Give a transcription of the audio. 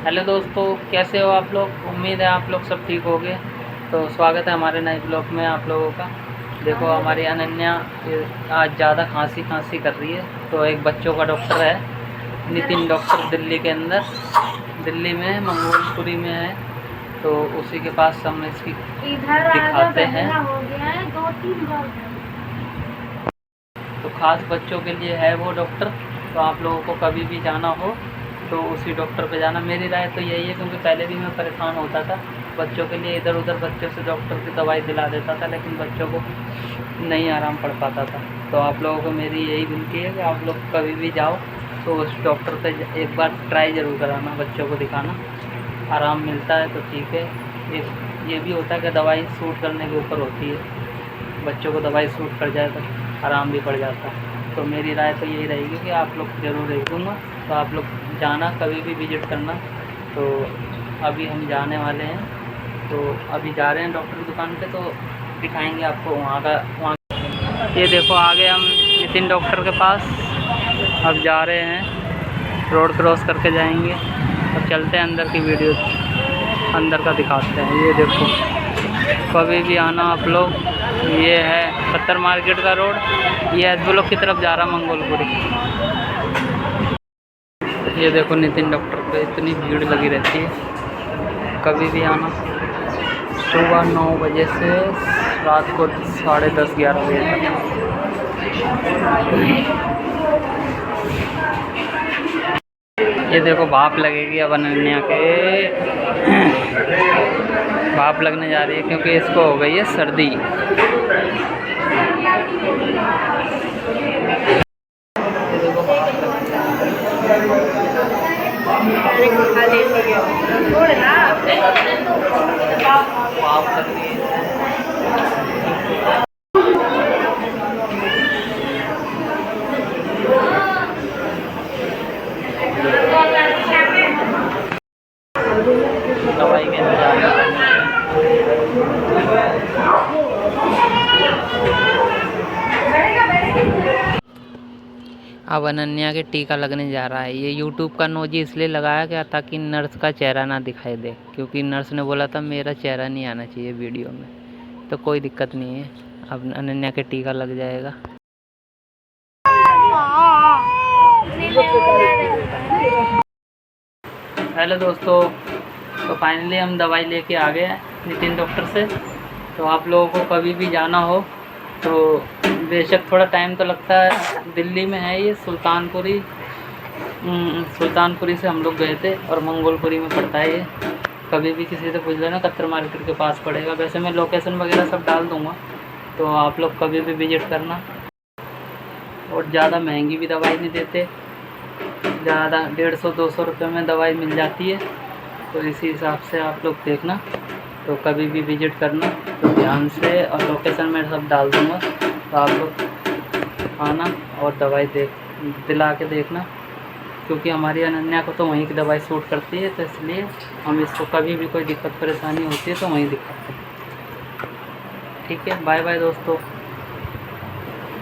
Hello दोस्तों, कैसे हो आप लोग। उम्मीद है आप लोग सब ठीक होंगे। तो स्वागत है हमारे नए ब्लॉग में आप लोगों का। देखो हमारी अनन्या आज ज़्यादा खांसी कर रही है। तो एक बच्चों का डॉक्टर है, नितिन डॉक्टर, दिल्ली के अंदर, दिल्ली में मंगोलपुरी में है। तो उसी के पास हम इसकी दिखाते हैं। तो ख़ास बच्चों के लिए है वो डॉक्टर। तो आप लोगों को कभी भी जाना हो तो उसी डॉक्टर पे जाना। मेरी राय तो यही है, क्योंकि पहले भी मैं परेशान होता था बच्चों के लिए, इधर उधर बच्चों से डॉक्टर की दवाई दिला देता था, लेकिन बच्चों को नहीं आराम पड़ पाता था। तो आप लोगों को मेरी यही विनती है कि आप लोग कभी भी जाओ तो उस डॉक्टर पे एक बार ट्राई ज़रूर कराना, बच्चों को दिखाना। आराम मिलता है तो ठीक है। ये भी होता है कि दवाई सूट करने के ऊपर होती है। बच्चों को दवाई सूट कर जाए तो आराम भी पड़ जाता है। तो मेरी राय तो यही रहेगी कि आप लोग ज़रूर देख दूँगा। तो आप लोग जाना, कभी भी विज़िट करना। तो अभी हम जाने वाले हैं, तो अभी जा रहे हैं डॉक्टर की दुकान पे, तो दिखाएंगे आपको वहाँ। ये देखो आगे हम नितिन डॉक्टर के पास अब जा रहे हैं, रोड क्रॉस करके जाएंगे। अब चलते हैं अंदर की वीडियो अंदर का दिखाते हैं। ये देखो कभी भी आना आप लोग। ये है पत्थर मार्केट का रोड, ये एस ब्लॉक की तरफ जा रहा मंगोलपुरी। ये देखो नितिन डॉक्टर पे इतनी भीड़ लगी रहती है। कभी भी आना, सुबह 9 बजे से रात को 10:30-11 बजे तक। ये देखो भाप लगेगी अब अनन्या के, भाप लगने जा रही है क्योंकि इसको हो गई है सर्दी। ये देखो भाप लग रही है। दवाई के इंतजार अब अनन्या के टीका लगने जा रहा है। ये यूट्यूब का नोजी इसलिए लगाया गया ताकि नर्स का चेहरा ना दिखाई दे, क्योंकि नर्स ने बोला था मेरा चेहरा नहीं आना चाहिए वीडियो में। तो कोई दिक्कत नहीं है, अब अनन्या के टीका लग जाएगा। हेलो दोस्तों, तो फाइनली हम दवाई लेके आ गए हैं नितिन डॉक्टर से। तो आप लोगों को कभी भी जाना हो तो बेशक थोड़ा टाइम तो लगता है। दिल्ली में है ये, सुल्तानपुरी से हम लोग गए थे और मंगोलपुरी में पड़ता है ये। कभी भी किसी से पूछ लेना, पत्थर मार्केट के पास पड़ेगा। वैसे मैं लोकेशन वगैरह सब डाल दूँगा, तो आप लोग कभी भी विज़िट करना। और ज़्यादा महंगी भी दवाई नहीं देते, ज़्यादा 150-200 रुपये में दवाई मिल जाती है। तो इसी हिसाब से आप लोग देखना। तो कभी भी विज़िट करना तो ध्यान से, और लोकेशन में सब डाल दूँगा। तो आप लोग आना और दवाई दिला के देखना, क्योंकि हमारी अनन्या को तो वहीं की दवाई सूट करती है। तो इसलिए हम इसको कभी भी कोई दिक्कत परेशानी होती है तो वहीं दिखाते हैं। ठीक है, बाय बाय दोस्तों।